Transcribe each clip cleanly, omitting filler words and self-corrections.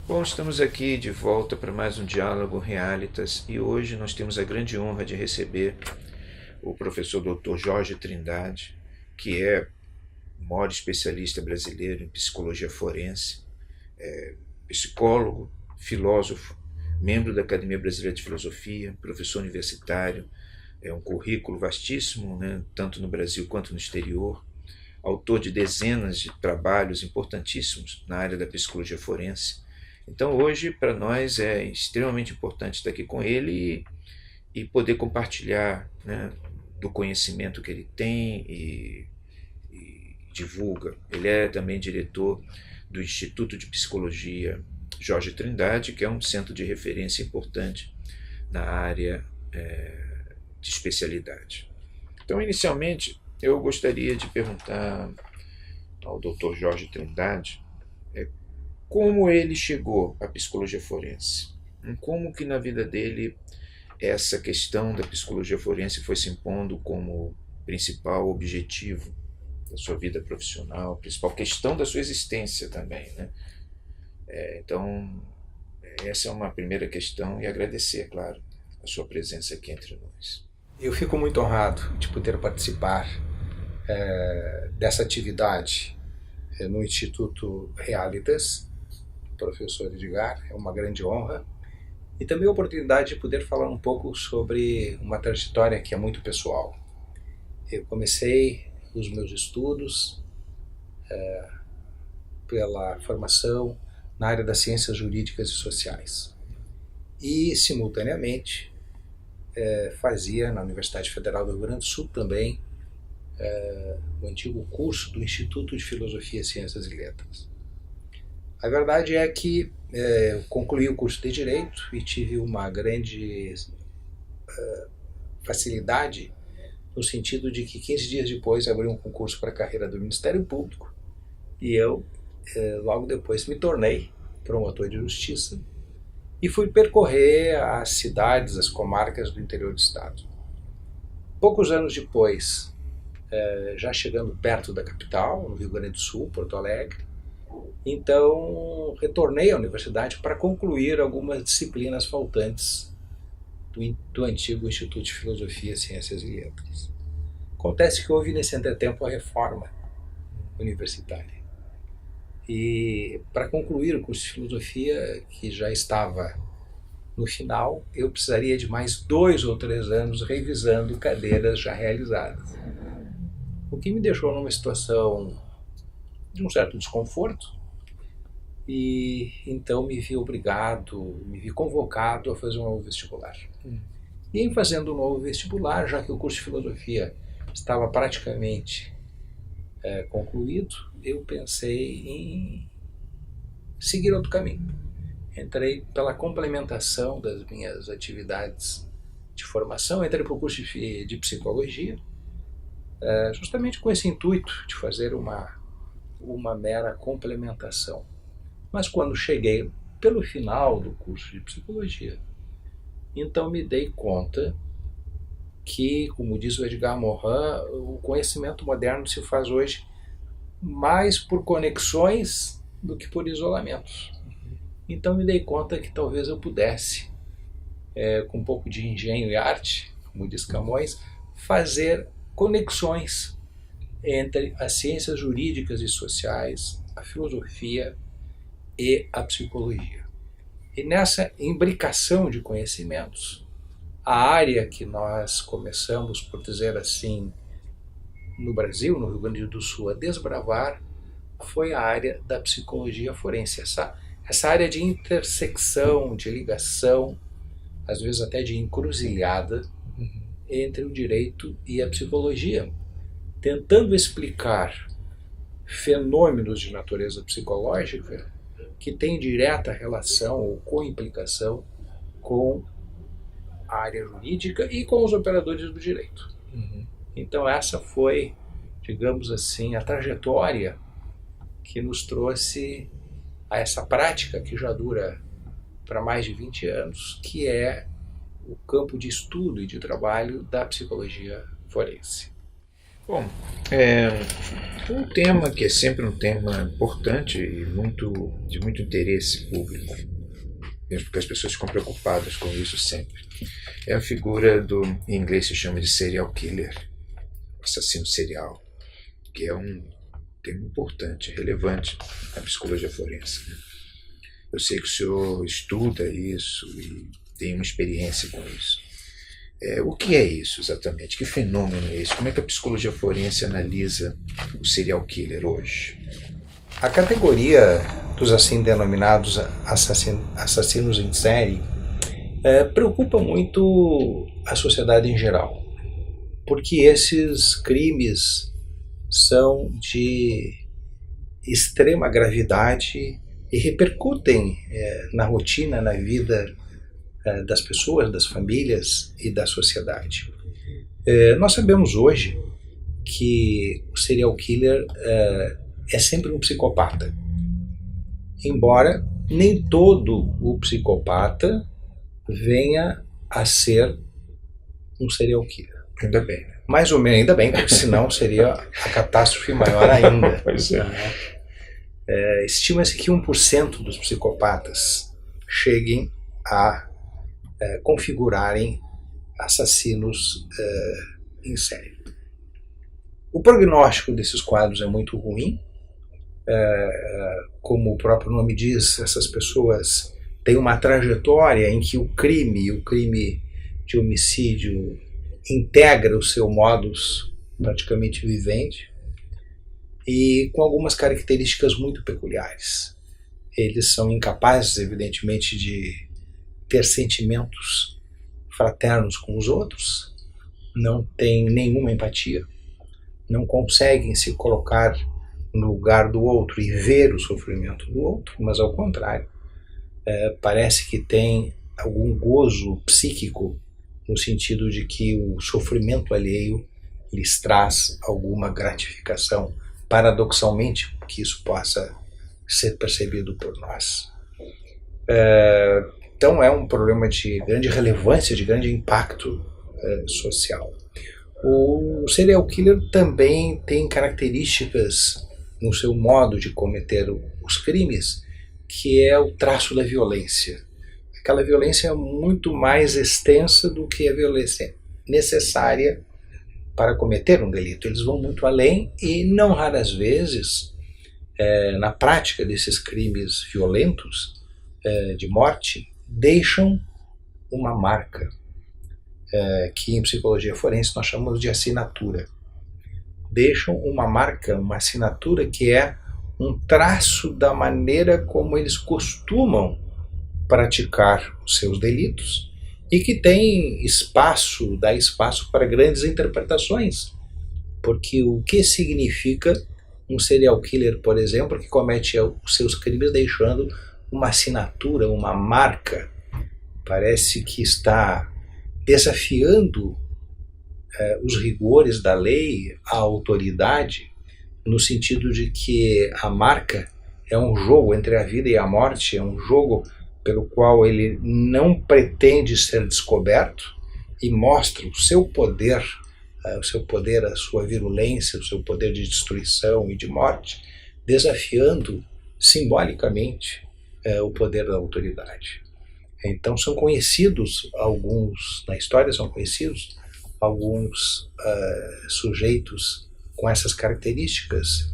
Bom, estamos aqui de volta para mais um Diálogo Realitas e hoje nós temos a grande honra de receber o professor Dr. Jorge Trindade, que é o maior especialista brasileiro em psicologia forense, psicólogo, filósofo, membro da Academia Brasileira de Filosofia, professor universitário, é um currículo vastíssimo, né, tanto no Brasil quanto no exterior, autor de dezenas de trabalhos importantíssimos na área da psicologia forense. Então hoje para nós é extremamente importante estar aqui com ele e poder compartilhar, né, do conhecimento que ele tem e divulga. Ele é também diretor do Instituto de Psicologia Jorge Trindade, que é um centro de referência importante na área de especialidade. Então, inicialmente, eu gostaria de perguntar ao Dr. Jorge Trindade como ele chegou à psicologia forense. Como que na vida dele essa questão da psicologia forense foi se impondo como principal objetivo da sua vida profissional, principal questão da sua existência também, né? Então, essa é uma primeira questão e agradecer, é claro, a sua presença aqui entre nós. Eu fico muito honrado de poder participar dessa atividade no Instituto Realitas, professor Edgar, é uma grande honra. E também a oportunidade de poder falar um pouco sobre uma trajetória que é muito pessoal. Eu comecei os meus estudos pela formação na área das ciências jurídicas e sociais. E, simultaneamente, fazia na Universidade Federal do Rio Grande do Sul também o antigo curso do Instituto de Filosofia, Ciências e Letras. A verdade é que eu concluí o curso de Direito e tive uma grande facilidade no sentido de que 15 dias depois abri um concurso para a carreira do Ministério Público e eu logo depois me tornei promotor de justiça e fui percorrer as cidades, as comarcas do interior do estado. Poucos anos depois, já chegando perto da capital, no Rio Grande do Sul, Porto Alegre, então retornei à universidade para concluir algumas disciplinas faltantes do antigo Instituto de Filosofia, Ciências e Letras. Acontece que houve nesse entretempo a reforma universitária. E para concluir o curso de filosofia, que já estava no final, eu precisaria de mais 2 ou 3 anos revisando cadeiras já realizadas. O que me deixou numa situação de um certo desconforto, e então me vi convocado a fazer um novo vestibular. E em fazendo um novo vestibular, já que o curso de filosofia estava praticamente concluído, eu pensei em seguir outro caminho. Entrei pela complementação das minhas atividades de formação, entrei para o curso de psicologia, justamente com esse intuito de fazer uma mera complementação. Mas quando cheguei pelo final do curso de psicologia, então me dei conta que, como diz o Edgar Morin, o conhecimento moderno se faz hoje mais por conexões do que por isolamentos. Então me dei conta que talvez eu pudesse, com um pouco de engenho e arte, como diz Camões, fazer conexões entre as ciências jurídicas e sociais, a filosofia e a psicologia. E nessa imbricação de conhecimentos, a área que nós começamos, por dizer assim, no Brasil, no Rio Grande do Sul, a desbravar, foi a área da psicologia forense. Essa área de intersecção, de ligação, às vezes até de encruzilhada, entre o direito e a psicologia, tentando explicar fenômenos de natureza psicológica que têm direta relação ou coimplicação com a área jurídica e com os operadores do direito. Então essa foi, digamos assim, a trajetória que nos trouxe a essa prática que já dura para mais de 20 anos, que é o campo de estudo e de trabalho da psicologia forense. Bom, é um tema que é sempre um tema importante e de muito interesse público, mesmo porque as pessoas ficam preocupadas com isso sempre. É a figura em inglês se chama de serial killer, assassino serial, que é um tema importante, relevante na psicologia forense, né? Eu sei que o senhor estuda isso e tem uma experiência com isso. O que é isso exatamente? Que fenômeno é esse? Como é que a psicologia forense analisa o serial killer hoje? A categoria dos assim denominados assassinos em série preocupa muito a sociedade em geral, porque esses crimes são de extrema gravidade e repercutem na rotina, na vida das pessoas, das famílias e da sociedade. Nós sabemos hoje que o serial killer é sempre um psicopata, embora nem todo o psicopata venha a ser um serial killer. Ainda bem, né? Mais ou menos, ainda bem, porque senão seria a catástrofe maior ainda. Pois é. Estima-se que 1% dos psicopatas cheguem a configurarem assassinos em série. O prognóstico desses quadros é muito ruim. Como o próprio nome diz, essas pessoas têm uma trajetória em que o crime de homicídio integra o seu modus praticamente vivendi e com algumas características muito peculiares. Eles são incapazes, evidentemente, de ter sentimentos fraternos com os outros, não têm nenhuma empatia, não conseguem se colocar no lugar do outro e ver o sofrimento do outro, mas ao contrário, parece que tem algum gozo psíquico, no sentido de que o sofrimento alheio lhes traz alguma gratificação, paradoxalmente, que isso possa ser percebido por nós. Então é um problema de grande relevância, de grande impacto social. O serial killer também tem características no seu modo de cometer os crimes, que é o traço da violência. Aquela violência muito mais extensa do que a violência necessária para cometer um delito. Eles vão muito além e, não raras vezes, na prática desses crimes violentos de morte, deixam uma marca, que em psicologia forense nós chamamos de assinatura. Deixam uma marca, uma assinatura que é um traço da maneira como eles costumam praticar os seus delitos e que tem espaço, dá espaço para grandes interpretações. Porque o que significa um serial killer, por exemplo, que comete os seus crimes deixando uma assinatura, uma marca? Parece que está desafiando os rigores da lei, a autoridade, no sentido de que a marca é um jogo entre a vida e a morte, é um jogo pelo qual ele não pretende ser descoberto e mostra o seu poder, a sua virulência, o seu poder de destruição e de morte, desafiando simbolicamente o poder da autoridade. Então são conhecidos na história são conhecidos alguns sujeitos com essas características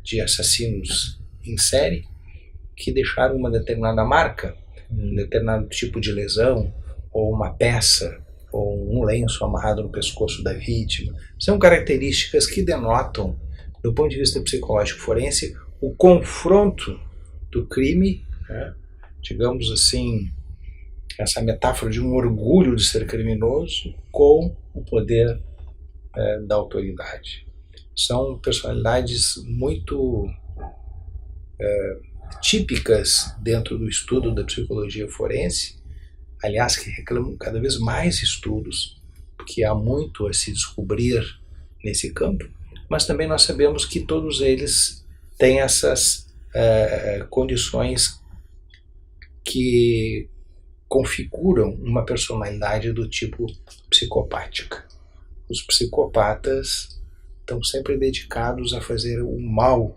de assassinos em série, que deixaram uma determinada marca, um determinado tipo de lesão, ou uma peça, ou um lenço amarrado no pescoço da vítima. São características que denotam, do ponto de vista psicológico forense, o confronto do crime, digamos assim, essa metáfora de um orgulho de ser criminoso com o poder da autoridade. São personalidades muito típicas dentro do estudo da psicologia forense, aliás, que reclamam cada vez mais estudos, porque há muito a se descobrir nesse campo, mas também nós sabemos que todos eles têm essas condições que configuram uma personalidade do tipo psicopática. Os psicopatas estão sempre dedicados a fazer o mal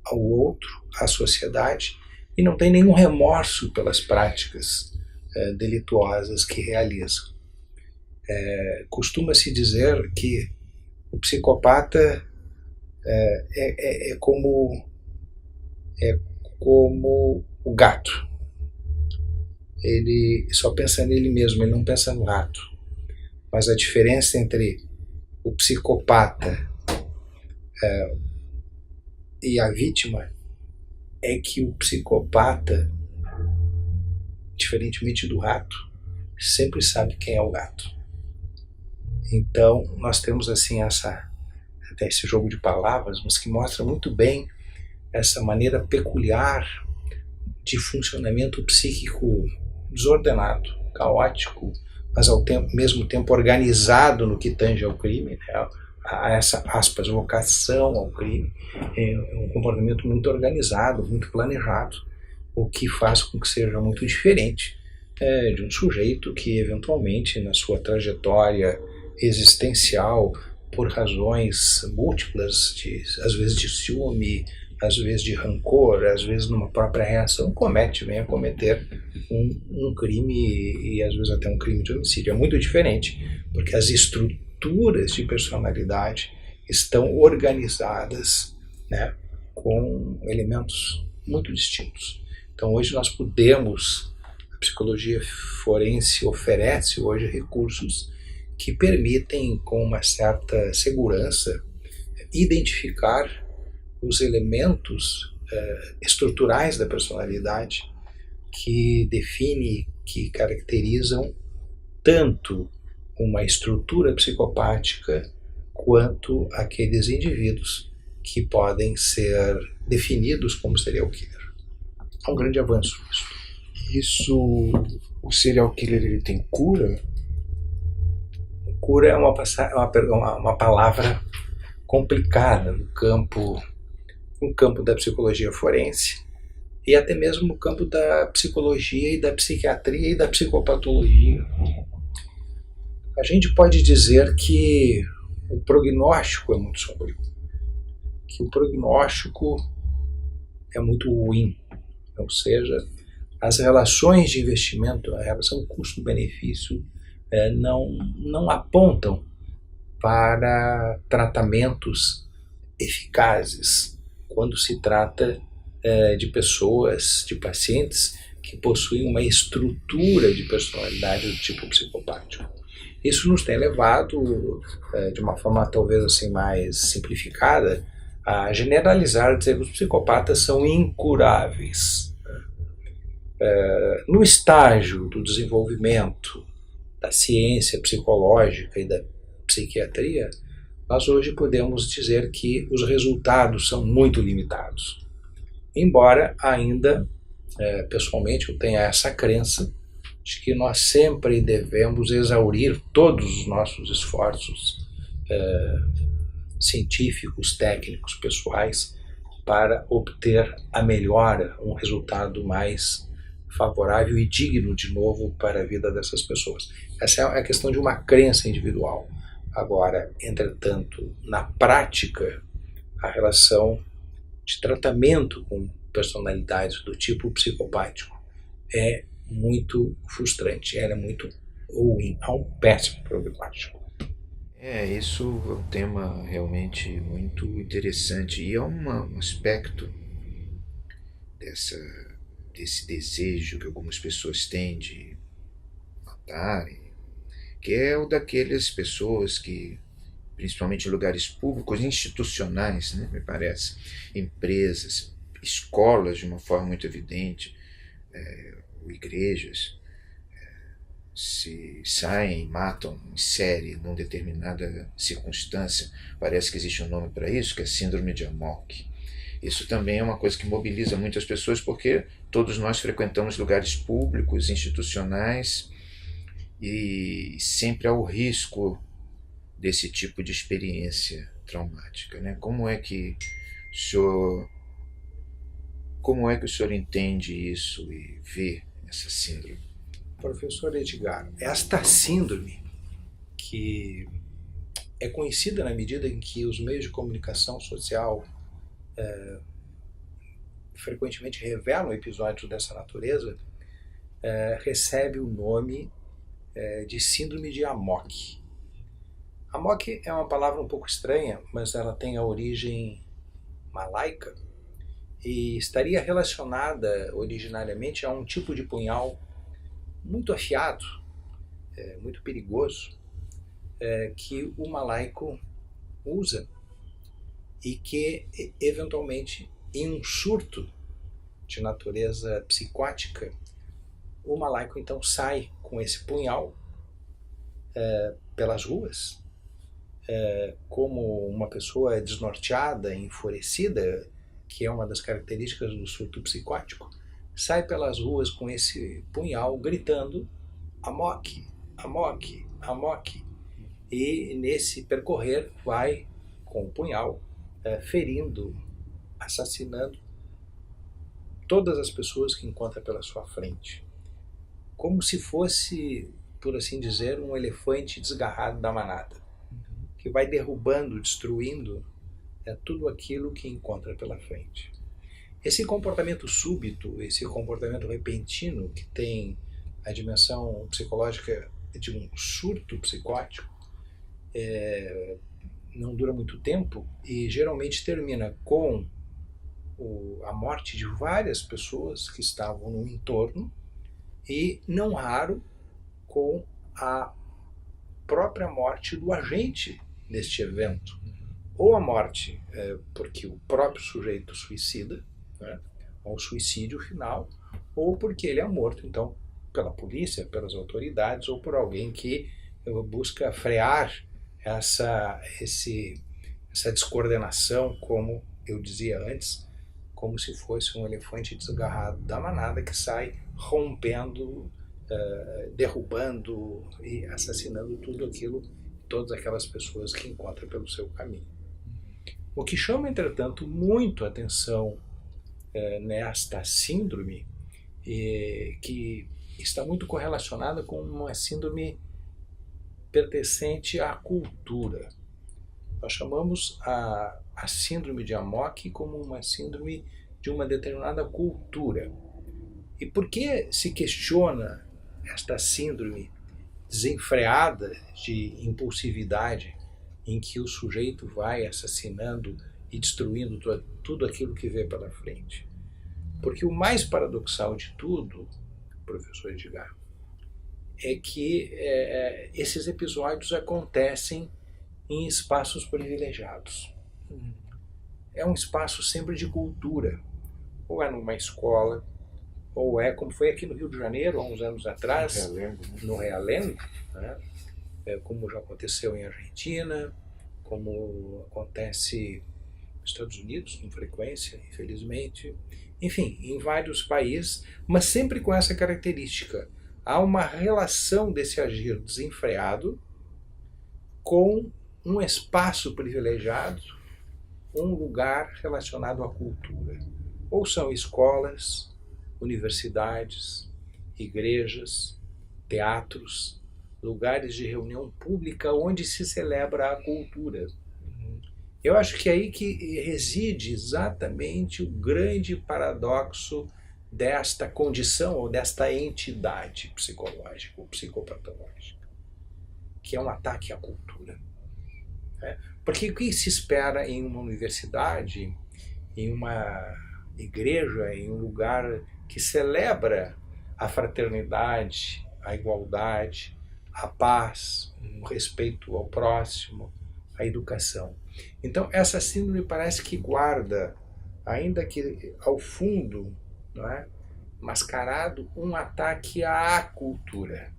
ao outro, à sociedade, e não tem nenhum remorso pelas práticas delituosas que realizam. Costuma-se dizer que o psicopata é como o gato. Ele só pensa nele mesmo, ele não pensa no rato. Mas a diferença entre o psicopata e a vítima é que o psicopata, diferentemente do rato, sempre sabe quem é o gato. Então nós temos assim até esse jogo de palavras, mas que mostra muito bem essa maneira peculiar de funcionamento psíquico desordenado, caótico, mas ao mesmo tempo organizado no que tange ao crime, né? A essa, aspas, vocação ao crime. É um comportamento muito organizado, muito planejado, o que faz com que seja muito diferente de um sujeito que eventualmente na sua trajetória existencial, por razões múltiplas, às vezes de ciúme, às vezes de rancor, às vezes numa própria reação, vem a cometer um crime e às vezes até um crime de homicídio. É muito diferente, porque as estruturas de personalidade estão organizadas, né, com elementos muito distintos. Então hoje a psicologia forense oferece hoje recursos que permitem, com uma certa segurança, identificar os elementos estruturais da personalidade que definem, que caracterizam tanto uma estrutura psicopática quanto aqueles indivíduos que podem ser definidos como serial killer. É um grande avanço isso. O serial killer ele tem cura? Cura é uma palavra complicada no campo da psicologia forense e até mesmo no campo da psicologia e da psiquiatria e da psicopatologia. A gente pode dizer que o prognóstico é muito sombrio, que o prognóstico é muito ruim, ou seja, as relações de investimento, a relação custo-benefício não apontam para tratamentos eficazes quando se trata de pessoas, de pacientes que possuem uma estrutura de personalidade do tipo psicopático. Isso nos tem levado, de uma forma talvez assim mais simplificada, a generalizar, dizer que os psicopatas são incuráveis. No estágio do desenvolvimento da ciência psicológica e da psiquiatria, nós hoje podemos dizer que os resultados são muito limitados. Embora ainda, pessoalmente, eu tenha essa crença de que nós sempre devemos exaurir todos os nossos esforços científicos, técnicos, pessoais, para obter a melhora, um resultado mais favorável e digno de novo para a vida dessas pessoas. Essa é a questão de uma crença individual. Agora, entretanto, na prática, a relação de tratamento com personalidades do tipo psicopático é muito frustrante, ela é muito ruim, há um péssimo prognóstico. Isso é um tema realmente muito interessante e é um aspecto desse desejo que algumas pessoas têm de matarem, que é o daquelas pessoas que, principalmente em lugares públicos, institucionais, né, me parece, empresas, escolas de uma forma muito evidente, ou igrejas, se saem e matam em série numa determinada circunstância. Parece que existe um nome para isso, que é síndrome de Amok. Isso também é uma coisa que mobiliza muitas pessoas, porque todos nós frequentamos lugares públicos, institucionais, e sempre há o risco desse tipo de experiência traumática, né? Como é que o senhor entende isso e vê essa síndrome? Professor Edgar, esta síndrome que é conhecida na medida em que os meios de comunicação social frequentemente revelam episódios dessa natureza, recebe o nome de síndrome de Amok. Amok é uma palavra um pouco estranha, mas ela tem a origem malaica e estaria relacionada originariamente a um tipo de punhal muito afiado, muito perigoso, que o malaico usa e que, eventualmente, em um surto de natureza psicótica, o malaico então sai com esse punhal pelas ruas, como uma pessoa desnorteada, enfurecida, que é uma das características do surto psicótico, sai pelas ruas com esse punhal gritando Amok, Amok, Amok. E nesse percorrer vai com o punhal ferindo, assassinando todas as pessoas que encontra pela sua frente. Como se fosse, por assim dizer, um elefante desgarrado da manada, que vai derrubando, destruindo tudo aquilo que encontra pela frente. Esse comportamento súbito, esse comportamento repentino, que tem a dimensão psicológica de um surto psicótico, não dura muito tempo e geralmente termina com a morte de várias pessoas que estavam no entorno e, não raro, com a própria morte do agente neste evento. Ou a morte porque o próprio sujeito suicida, né, ou suicídio final, ou porque ele é morto, então, pela polícia, pelas autoridades, ou por alguém que busca frear essa descoordenação, como eu dizia antes, como se fosse um elefante desgarrado da manada que sai rompendo, derrubando e assassinando tudo aquilo, todas aquelas pessoas que encontra pelo seu caminho. O que chama, entretanto, muito a atenção nesta síndrome, que está muito correlacionada com uma síndrome pertencente à cultura. Nós chamamos a síndrome de Amok como uma síndrome de uma determinada cultura. E por que se questiona esta síndrome desenfreada de impulsividade em que o sujeito vai assassinando e destruindo tudo aquilo que vê pela frente? Porque o mais paradoxal de tudo, professor Edgar, é que esses episódios acontecem em espaços privilegiados. É um espaço sempre de cultura. Ou é numa escola, ou é como foi aqui no Rio de Janeiro, há uns anos atrás, no Realengo, né? Como já aconteceu em Argentina, como acontece nos Estados Unidos, com frequência, infelizmente. Enfim, em vários países, mas sempre com essa característica. Há uma relação desse agir desenfreado com um espaço privilegiado, um lugar relacionado à cultura. Ou são escolas, universidades, igrejas, teatros, lugares de reunião pública onde se celebra a cultura. Eu acho que é aí que reside exatamente o grande paradoxo desta condição ou desta entidade psicológica ou psicopatológica, que é um ataque à cultura. Porque o que se espera em uma universidade, em uma igreja, em um lugar que celebra a fraternidade, a igualdade, a paz, o respeito ao próximo, a educação. Então, essa síndrome parece que guarda, ainda que ao fundo, não é, mascarado, um ataque à cultura,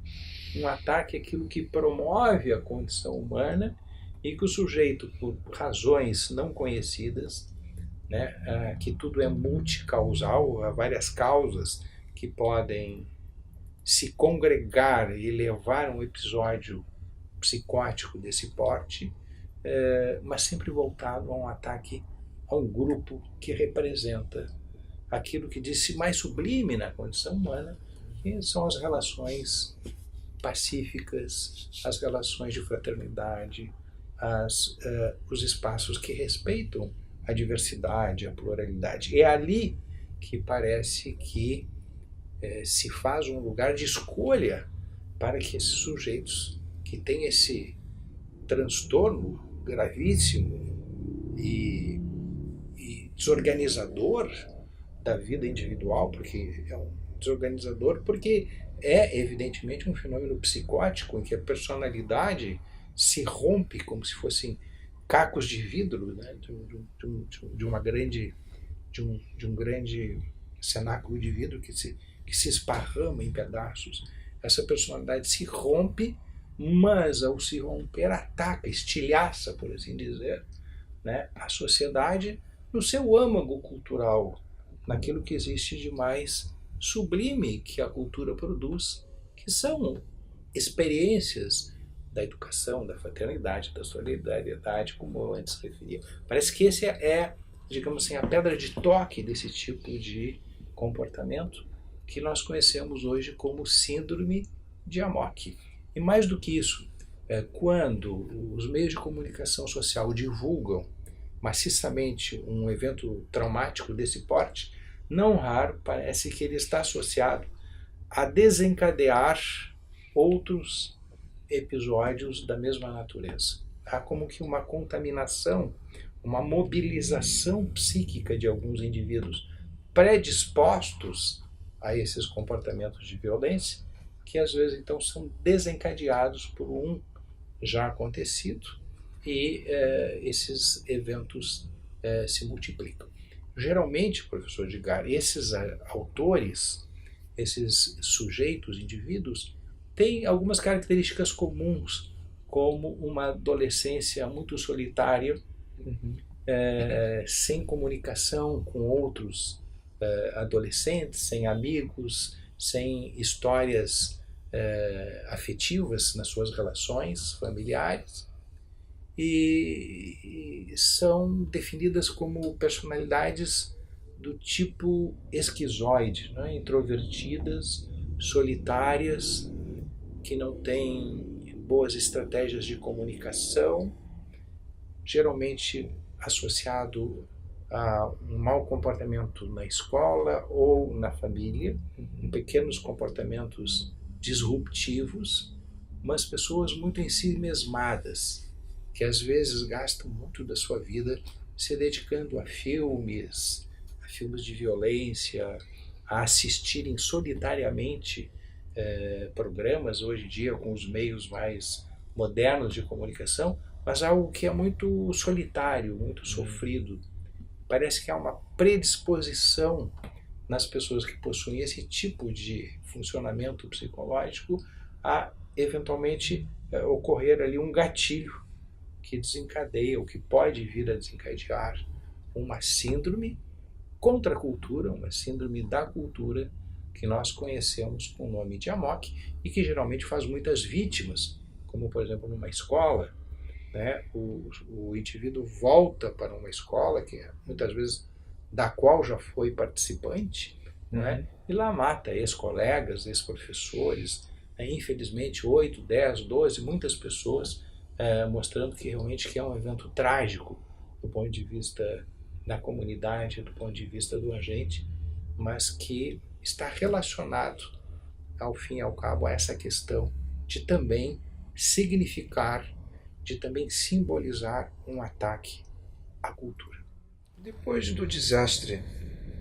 um ataque àquilo que promove a condição humana e que o sujeito, por razões não conhecidas, né, que tudo é multicausal, há várias causas que podem se congregar e levar a um episódio psicótico desse porte, mas sempre voltado a um ataque a um grupo que representa aquilo que diz-se mais sublime na condição humana, que são as relações pacíficas, as relações de fraternidade, os espaços que respeitam a diversidade, a pluralidade. É ali que parece que se faz um lugar de escolha para que esses sujeitos que têm esse transtorno gravíssimo e desorganizador da vida individual, porque é um desorganizador, porque é evidentemente um fenômeno psicótico em que a personalidade se rompe como se fossem cacos de vidro, né, de um grande cenáculo de vidro que se esparrama em pedaços. Essa personalidade se rompe, mas ao se romper ataca, estilhaça, por assim dizer, né, a sociedade no seu âmago cultural, naquilo que existe de mais sublime que a cultura produz, que são experiências da educação, da fraternidade, da solidariedade, como eu antes referia. Parece que esse digamos assim, a pedra de toque desse tipo de comportamento que nós conhecemos hoje como síndrome de Amok. E mais do que isso, quando os meios de comunicação social divulgam maciçamente um evento traumático desse porte, não raro parece que ele está associado a desencadear outros episódios da mesma natureza. Há como que uma contaminação, uma mobilização psíquica de alguns indivíduos predispostos a esses comportamentos de violência, que às vezes então são desencadeados por um já acontecido e esses eventos se multiplicam. Geralmente, professor Edgar, esses autores, esses sujeitos, indivíduos, têm algumas características comuns, como uma adolescência muito solitária, sem comunicação com outros adolescentes, sem amigos, sem histórias afetivas nas suas relações familiares, e são definidas como personalidades do tipo esquizoide, né? Introvertidas, solitárias, que não têm boas estratégias de comunicação, geralmente associado a um mau comportamento na escola ou na família, pequenos comportamentos disruptivos, mas pessoas muito em si mesmadas, que às vezes gastam muito da sua vida se dedicando a filmes de violência, a assistirem solitariamente programas hoje em dia com os meios mais modernos de comunicação, mas algo que é muito solitário, muito sofrido. Parece que há uma predisposição nas pessoas que possuem esse tipo de funcionamento psicológico a eventualmente ocorrer ali um gatilho que desencadeia, ou que pode vir a desencadear uma síndrome contra a cultura, uma síndrome da cultura que nós conhecemos com o nome de Amok e que geralmente faz muitas vítimas, como por exemplo numa escola, né, o indivíduo volta para uma escola que muitas vezes da qual já foi participante, né, e lá mata ex-colegas, ex-professores, infelizmente 8, 10, 12, muitas pessoas, mostrando que realmente que é um evento trágico do ponto de vista da comunidade, do ponto de vista do agente, mas que está relacionado, ao fim e ao cabo, a essa questão de também significar, de também simbolizar um ataque à cultura. Depois do desastre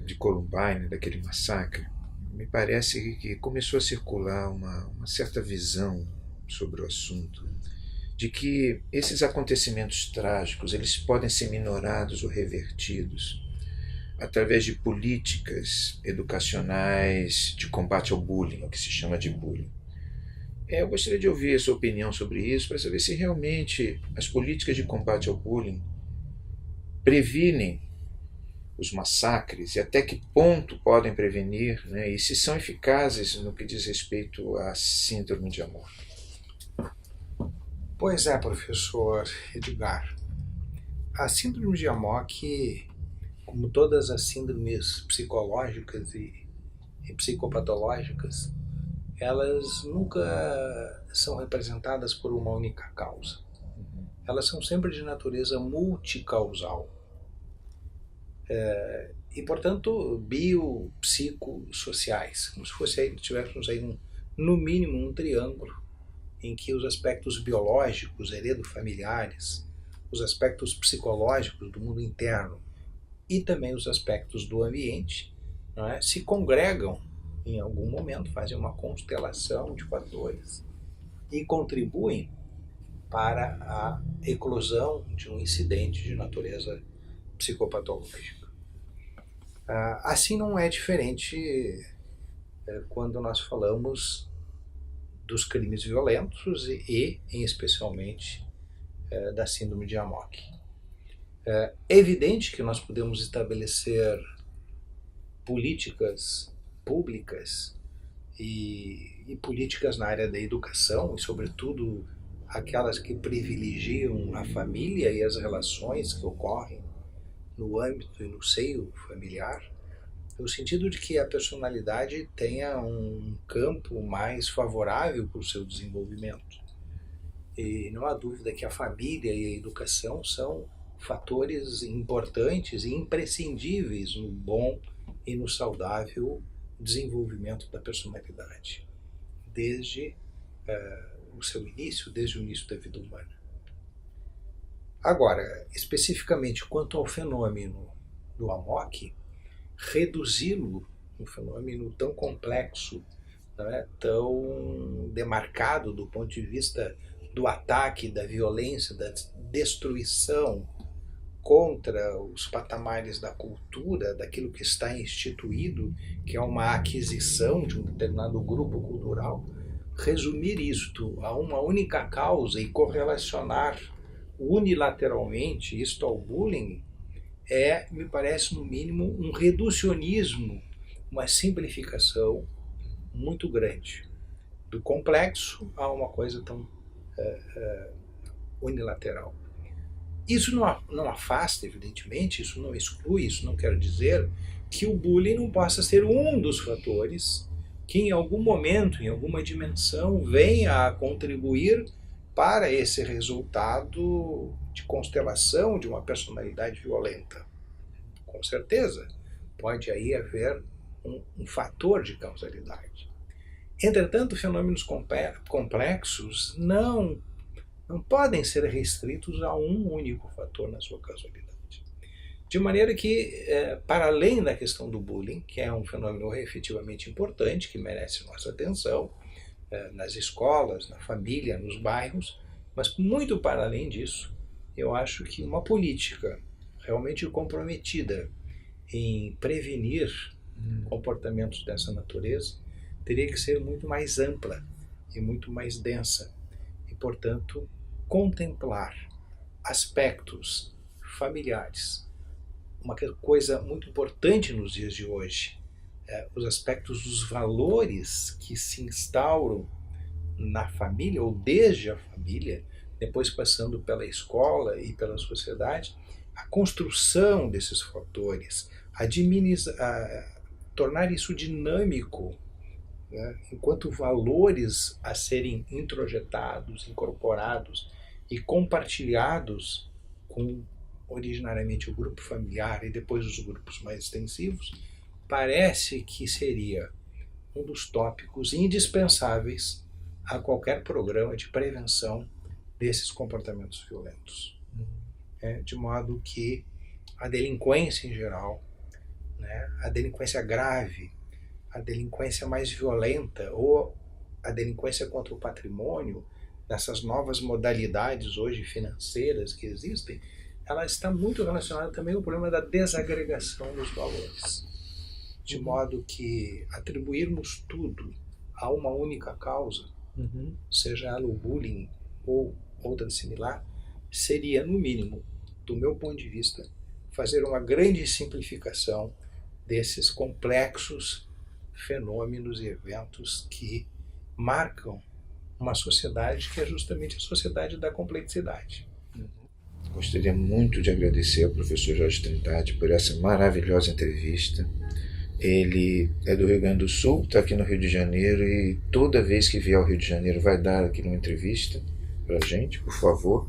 de Columbine, daquele massacre, me parece que começou a circular uma certa visão sobre o assunto, de que esses acontecimentos trágicos eles podem ser minorados ou revertidos através de políticas educacionais de combate ao bullying, o que se chama de bullying. Eu gostaria de ouvir a sua opinião sobre isso, para saber se realmente as políticas de combate ao bullying previnem os massacres e até que ponto podem prevenir, né, e se são eficazes no que diz respeito à síndrome de Amok. Pois é, professor Edgar. A síndrome de Amok, como todas as síndromes psicológicas e psicopatológicas, elas nunca são representadas por uma única causa. elas são sempre de natureza multicausal. E, portanto, biopsicossociais, como se tivéssemos aí no mínimo um triângulo em que os aspectos biológicos, heredofamiliares, os aspectos psicológicos do mundo interno e também os aspectos do ambiente, não é, se congregam em algum momento, fazem uma constelação de fatores e contribuem para a eclosão de um incidente de natureza psicopatológica. Assim não é diferente quando nós falamos dos crimes violentos e em especialmente, da síndrome de Amok. É evidente que nós podemos estabelecer políticas públicas e políticas na área da educação, e sobretudo aquelas que privilegiam a família e as relações que ocorrem no âmbito e no seio familiar, no sentido de que a personalidade tenha um campo mais favorável para o seu desenvolvimento. E não há dúvida que a família e a educação são fatores importantes e imprescindíveis no bom e no saudável desenvolvimento da personalidade, desde o seu início, desde o início da vida humana. Agora, especificamente quanto ao fenômeno do Amok, reduzi-lo, um fenômeno tão complexo, não é, tão demarcado do ponto de vista do ataque, da violência, da destruição contra os patamares da cultura, daquilo que está instituído, que é uma aquisição de um determinado grupo cultural, resumir isto a uma única causa e correlacionar unilateralmente isto ao bullying me parece, no mínimo, um reducionismo, uma simplificação muito grande. Do complexo a uma coisa tão unilateral. Isso não afasta, evidentemente, isso não exclui, isso não quer dizer que o bullying não possa ser um dos fatores que em algum momento, em alguma dimensão, venha a contribuir para esse resultado de constelação de uma personalidade violenta. Com certeza, pode aí haver um fator de causalidade. Entretanto, fenômenos complexos não podem ser restritos a um único fator na sua causalidade. De maneira que, para além da questão do bullying, que é um fenômeno efetivamente importante, que merece nossa atenção, nas escolas, na família, nos bairros, mas muito para além disso, eu acho que uma política realmente comprometida em prevenir comportamentos dessa natureza teria que ser muito mais ampla e muito mais densa e, portanto, contemplar aspectos familiares. Uma coisa muito importante nos dias de hoje, os aspectos dos valores que se instauram na família ou desde a família, depois passando pela escola e pela sociedade, a construção desses fatores, tornar isso dinâmico, né, enquanto valores a serem introjetados, incorporados e compartilhados com originariamente o grupo familiar e depois os grupos mais extensivos, parece que seria um dos tópicos indispensáveis a qualquer programa de prevenção desses comportamentos violentos. De modo que a delinquência em geral, né, a delinquência grave, a delinquência mais violenta ou a delinquência contra o patrimônio, dessas novas modalidades hoje financeiras que existem, ela está muito relacionada também ao problema da desagregação dos valores. De modo que atribuirmos tudo a uma única causa, seja ela o bullying ou outra similar, seria, no mínimo, do meu ponto de vista, fazer uma grande simplificação desses complexos fenômenos e eventos que marcam uma sociedade que é justamente a sociedade da complexidade. Gostaria muito de agradecer ao professor Jorge Trindade por essa maravilhosa entrevista. Ele é do Rio Grande do Sul, está aqui no Rio de Janeiro e toda vez que vier ao Rio de Janeiro vai dar aqui uma entrevista para a gente, por favor.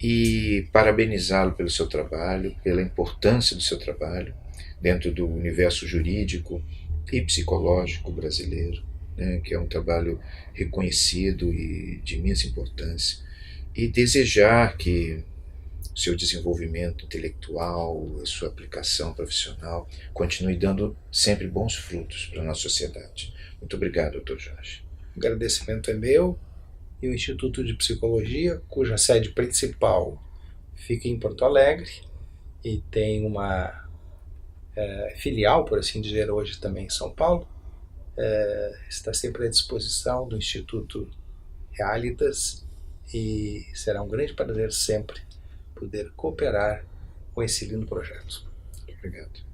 e parabenizá-lo pelo seu trabalho, pela importância do seu trabalho dentro do universo jurídico e psicológico brasileiro, né, que é um trabalho reconhecido e de imensa importância, e desejar que seu desenvolvimento intelectual, a sua aplicação profissional continue dando sempre bons frutos para a nossa sociedade. Muito obrigado, Dr. Jorge. O agradecimento é meu e o Instituto de Psicologia, cuja sede principal fica em Porto Alegre e tem uma filial, por assim dizer, hoje também em São Paulo, está sempre à disposição do Instituto Realitas e será um grande prazer sempre poder cooperar com esse lindo projeto. Obrigado.